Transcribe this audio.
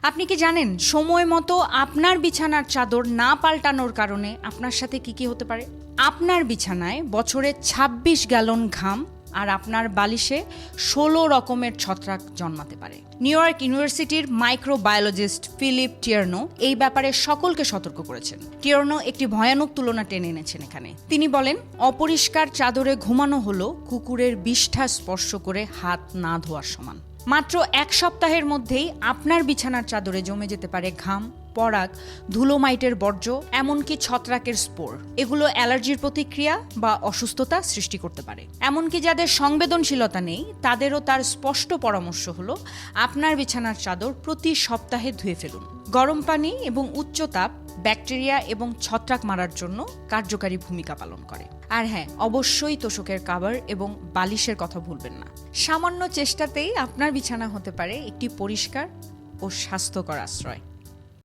আপনি কি জানেন সময় মতো আপনার বিছানার চাদর না পাল্টানোর কারণে আপনার সাথে কি হতে পারে? আপনার বিছানায় বছরে ২৬ গ্যালন ঘাম আর আপনার বালিশে ১৬ রকমের ছত্রাক জন্মাতে পারে। নিউ ইয়র্ক ইউনিভার্সিটির মাইক্রোবায়োলজিস্ট ফিলিপ টিয়ার্নো এই ব্যাপারে সকলকে সতর্ক করেছেন। টিয়ার্নো একটি ভয়ানক তুলনা টেনে এনেছেন এখানে। তিনি বলেন, অপরিষ্কার চাদরে ঘুমানো হলো কুকুরের বিষ্ঠা স্পর্শ করে হাত না ধোয়ার সমান। মাত্র এক সপ্তাহের মধ্যেই আপনার বিছানার চাদরে জমে যেতে পারে ঘাম, পরাগ, ধুলোমাইটের বর্জ্য, এমনকি ছত্রাকের স্পোর। এগুলো অ্যালার্জির প্রতিক্রিয়া বা অসুস্থতা সৃষ্টি করতে পারে। এমনকি যাদের সংবেদনশীলতা নেই তাদেরও তার স্পষ্ট পরামর্শ হলো আপনার বিছানার চাদর প্রতি সপ্তাহে ধুয়ে ফেলুন। গরম পানি এবং উচ্চ তাপ ব্যাকটেরিয়া এবং ছত্রাক মারার জন্য কার্যকারী ভূমিকা পালন করে। আর হ্যাঁ, অবশ্যই তোশকের কাভার এবং বালিশের কথা ভুলবেন না। সামান্য চেষ্টাতেই আপনার বিছানা হতে পারে একটি পরিষ্কার ও স্বাস্থ্যকর আশ্রয়।